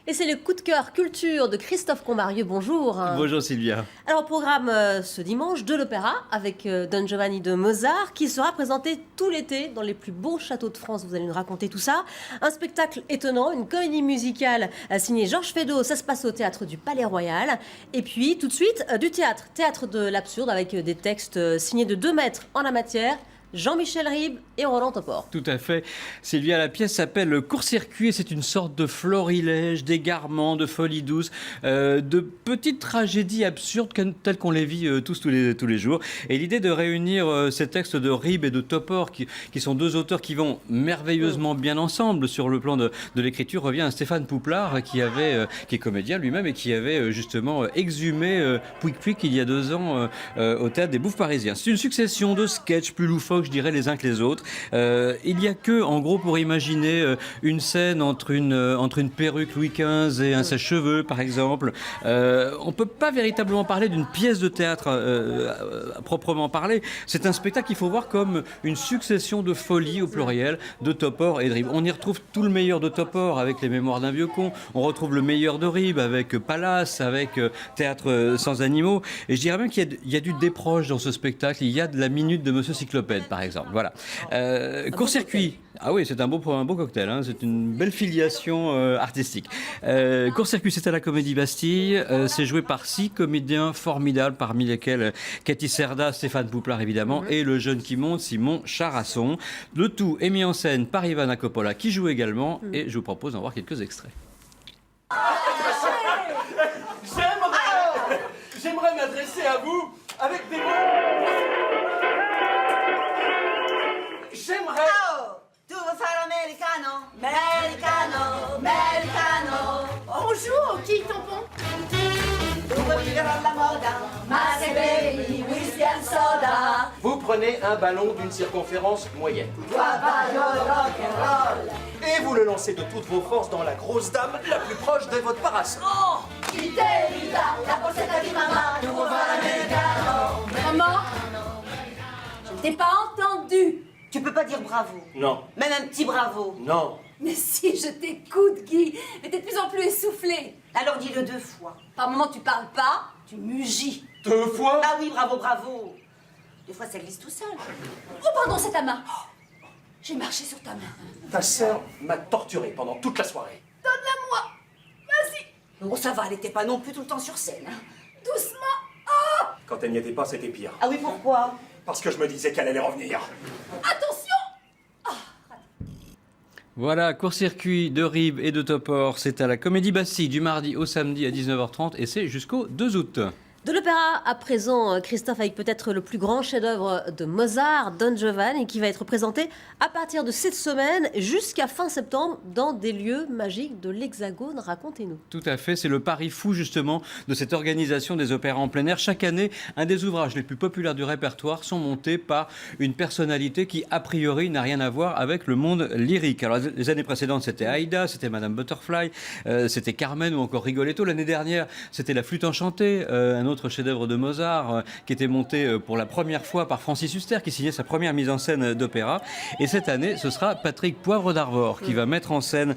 Et c'est le coup de cœur culture de Christophe Combarieux. Bonjour. Bonjour Sylvia. Alors au programme ce dimanche de l'opéra avec Don Giovanni de Mozart qui sera présenté tout l'été dans les plus beaux châteaux de France. Vous allez nous raconter tout ça. Un spectacle étonnant, une comédie musicale signée Georges Feydeau. Ça se passe au théâtre du Palais Royal. Et puis tout de suite du théâtre de l'absurde avec des textes signés de 2 maîtres en la matière. Jean-Michel Ribes et Roland Topor. Tout à fait. Sylvia, la pièce s'appelle Court-circuit et c'est une sorte de florilège, d'égarement, de folie douce, de petites tragédies absurdes telles qu'on les vit tous les jours. Et l'idée de réunir ces textes de Ribes et de Topor, qui sont 2 auteurs qui vont merveilleusement bien ensemble sur le plan de l'écriture, revient à Stéphane Pouplard, qui est comédien lui-même et qui avait justement exhumé Pouic Pouic il y a 2 ans au Théâtre des Bouffes Parisiens. C'est une succession de sketchs plus loufoques, je dirais, les uns que les autres. Il n'y a que, en gros, pour imaginer une scène entre une perruque Louis XV et un sèche-cheveux, par exemple. On ne peut pas véritablement parler d'une pièce de théâtre à proprement parler. C'est un spectacle qu'il faut voir comme une succession de folies, au pluriel, de Topor et de Ribes. On y retrouve tout le meilleur de Topor avec Les Mémoires d'un vieux con. On retrouve le meilleur de Ribes avec Pallas, avec Théâtre sans animaux. Et je dirais même qu'il y a du déproche dans ce spectacle. Il y a de la minute de Monsieur Cyclopède, par exemple. Voilà. Court-circuit. Ah oui, c'est un beau cocktail. Hein. C'est une belle filiation artistique. Court-circuit, c'est à la Comédie Bastille. C'est joué par 6 comédiens formidables, parmi lesquels Cathy Cerda, Stéphane Pouplard évidemment, et le jeune qui monte, Simon Charasson. Le tout est mis en scène par Ivana Coppola, qui joue également. Et je vous propose d'en voir quelques extraits. J'aimerais m'adresser à vous avec des mots. J'aimerais... Oh, tu veux faire americano? Americano, americano. Bonjour, qui tampon? Tu veux vivere alla moda? Ma se bevi whisky and soda. Vous prenez un ballon d'une circonférence moyenne. Toi vai au rock and roll. Et vous le lancez de toutes vos forces dans la grosse dame la plus proche de votre parasol. Oh, chi te rida la borsetta di mamma? Tu veux faire americano? Maman, je t'ai pas entendu. Tu peux pas dire bravo. Non. Même un petit bravo. Non. Mais si, je t'écoute, Guy. Mais t'es de plus en plus essoufflé. Alors dis-le 2 fois. Par moment, tu parles pas, tu mugis. 2 fois? Ah oui, bravo, bravo. 2 fois, ça glisse tout seul. Oh, pardon, c'est ta main. Oh, j'ai marché sur ta main. Ta sœur m'a torturé pendant toute la soirée. Donne-la-moi. Vas-y. Oh, ça va, elle était pas non plus tout le temps sur scène. Doucement. Quand elle n'y était pas, c'était pire. Ah oui, pourquoi? Parce que je me disais qu'elle allait revenir. Attention. Voilà, Court-circuit de Ribes et de Topor. C'est à la Comédie Bastille du mardi au samedi à 19h30 et c'est jusqu'au 2 août. De l'opéra à présent, Christophe, avec peut-être le plus grand chef-d'œuvre de Mozart, Don Giovanni, qui va être présenté à partir de cette semaine jusqu'à fin septembre dans des lieux magiques de l'Hexagone. Racontez-nous. Tout à fait, c'est le pari fou justement de cette organisation des opéras en plein air. Chaque année, un des ouvrages les plus populaires du répertoire sont montés par une personnalité qui, a priori, n'a rien à voir avec le monde lyrique. Alors, les années précédentes, c'était Aïda, c'était Madame Butterfly, c'était Carmen ou encore Rigoletto. L'année dernière, c'était La Flûte enchantée, un autre chef-d'œuvre de Mozart qui était monté pour la première fois par Francis Huster, qui signait sa première mise en scène d'opéra. Et cette année, ce sera Patrick Poivre d'Arvor qui va mettre en scène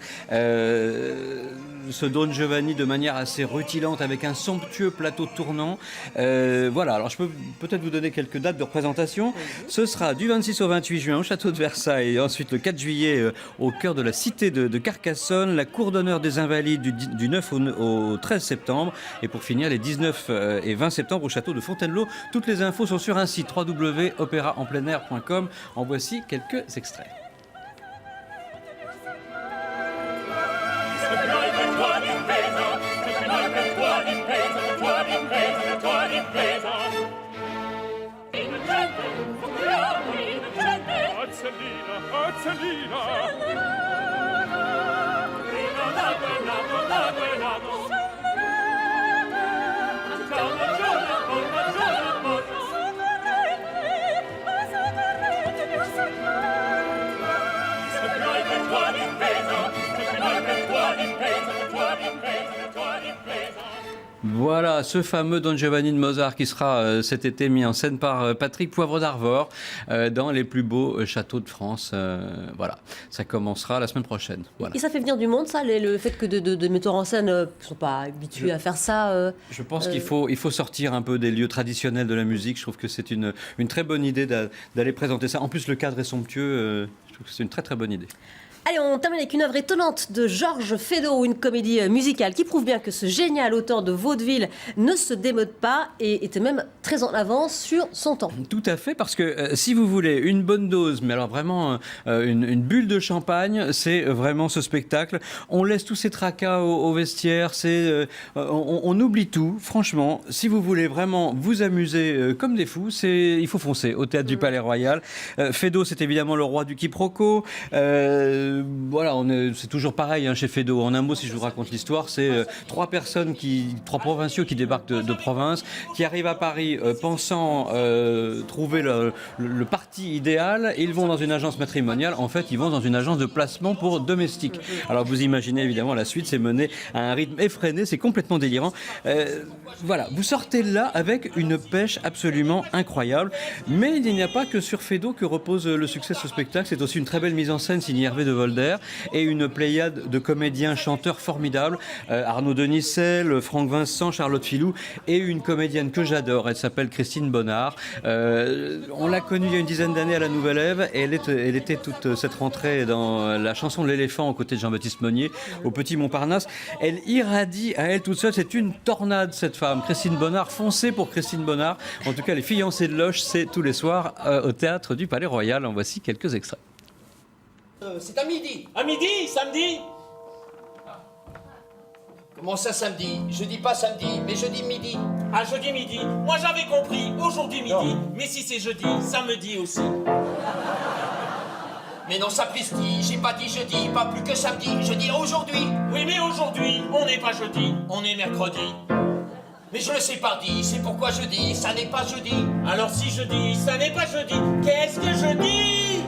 ce Don Giovanni de manière assez rutilante avec un somptueux plateau tournant. Voilà, alors je peux peut-être vous donner quelques dates de représentation. Ce sera du 26 au 28 juin au château de Versailles et ensuite le 4 juillet au cœur de la cité de Carcassonne, la cour d'honneur des Invalides du 9 au 13 septembre et pour finir les 19 et 20 septembre au château de Fontainebleau. Toutes les infos sont sur un site www.opéraenpleinair.com. En voici quelques extraits. Voilà, ce fameux Don Giovanni de Mozart qui sera cet été mis en scène par Patrick Poivre d'Arvor dans les plus beaux châteaux de France. Voilà, ça commencera la semaine prochaine. Voilà. Et ça fait venir du monde, ça, le fait que de metteurs en scène ne sont pas habitués à faire ça. Je pense qu'il faut sortir un peu des lieux traditionnels de la musique. Je trouve que c'est une très bonne idée d'aller présenter ça. En plus, le cadre est somptueux. Je trouve que c'est une très très bonne idée. Allez, on termine avec une œuvre étonnante de Georges Feydeau, une comédie musicale qui prouve bien que ce génial auteur de vaudeville ne se démode pas et était même très en avance sur son temps. Tout à fait, parce que si vous voulez une bonne dose, mais alors vraiment une bulle de champagne, c'est vraiment ce spectacle. On laisse tous ces tracas au vestiaire, on oublie tout. Franchement, si vous voulez vraiment vous amuser comme des fous, il faut foncer au Théâtre du Palais Royal. Feydeau, c'est évidemment le roi du quiproquo. Voilà, c'est toujours pareil chez Feydeau. En un mot, si je vous raconte l'histoire, c'est trois provinciaux qui débarquent de province, qui arrivent à Paris pensant trouver le parti idéal, et ils vont dans une agence matrimoniale. En fait, ils vont dans une agence de placement pour domestiques. Alors vous imaginez évidemment la suite, c'est mené à un rythme effréné, c'est complètement délirant. Voilà, vous sortez là avec une pêche absolument incroyable. Mais il n'y a pas que sur Feydeau que repose le succès de ce spectacle. C'est aussi une très belle mise en scène signée Hervé de Volder et une pléiade de comédiens chanteurs formidables. Arnaud Denisel, Franck Vincent, Charlotte Filou et une comédienne que j'adore. Elle s'appelle Christine Bonnard. On l'a connue il y a une dizaine d'années à la Nouvelle Ève et elle était toute cette rentrée dans la chanson de l'éléphant aux côtés de Jean-Baptiste Monnier au Petit Montparnasse. Elle irradie à elle toute seule. C'est une tornade, cette femme. Christine Bonnard, foncez pour Christine Bonnard. En tout cas, les fiancés de Loche, c'est tous les soirs au Théâtre du Palais Royal. En voici quelques extraits. C'est à midi. À midi, samedi? Comment ça samedi? Je dis pas samedi, mais je dis midi. À jeudi midi. Moi j'avais compris, aujourd'hui midi. Non. Mais si c'est jeudi, samedi aussi. Mais non, sapristi, j'ai pas dit jeudi, pas plus que samedi, je dis aujourd'hui. Oui, mais aujourd'hui, on n'est pas jeudi, on est mercredi. Mais je le sais pas dit, c'est pourquoi je dis, ça n'est pas jeudi. Alors si je dis, ça n'est pas jeudi, qu'est-ce que je dis?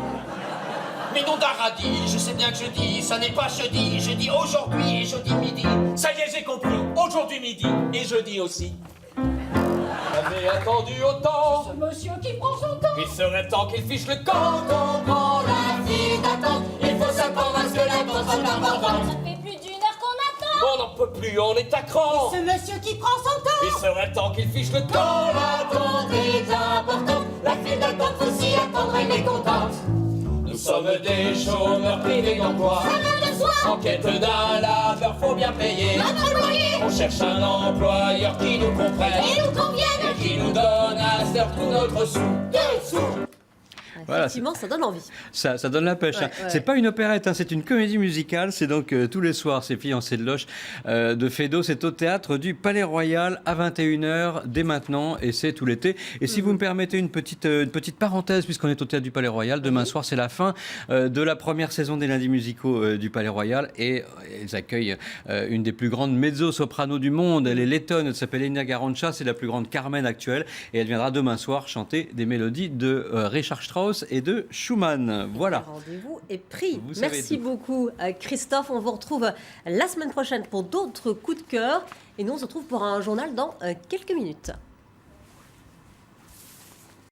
Mais non d'Aradi, je sais bien que je dis, ça n'est pas jeudi, je dis aujourd'hui et jeudi midi. Ça y est, j'ai compris, aujourd'hui midi et jeudi aussi. J'avais attendu autant, Ce monsieur qui prend son temps. il serait temps qu'il fiche le camp. Quand on prend la file d'attente, il faut s'attendre parce que l'attente est importante. Ça fait plus d'une heure qu'on attend. On n'en peut plus, on est à cran. Ce monsieur qui prend son temps. Il serait temps qu'il fiche le camp. Quand l'attente est importante, la file d'attente faut s'y attendre, elle est contente. Nous sommes des chômeurs privés d'emploi. Ça va de soi. En quête d'un laveur, faut bien payer. Notre loyer, On cherche un employeur qui nous comprenne et nous convienne. et qui nous donne à cette heure tout notre sou. Dessous. Voilà, Effectivement, ça donne envie. Ça donne la pêche. Ouais, hein. ouais. C'est pas une opérette, c'est une comédie musicale. C'est donc tous les soirs, ces fiancés de Loche de Feydeau. C'est au Théâtre du Palais Royal à 21h dès maintenant et c'est tout l'été. Et si vous me permettez une petite parenthèse, puisqu'on est au Théâtre du Palais Royal, demain soir c'est la fin de la première saison des lundis musicaux du Palais Royal et ils accueillent une des plus grandes mezzo-sopranos du monde. Elle est lettonne, elle s'appelle Elena Garancha, c'est la plus grande Carmen actuelle et elle viendra demain soir chanter des mélodies de Richard Strauss et de Schumann. Voilà. Le rendez-vous est pris. Vous savez Merci tout. beaucoup, Christophe. On vous retrouve la semaine prochaine pour d'autres coups de cœur. Et nous, on se retrouve pour un journal dans quelques minutes.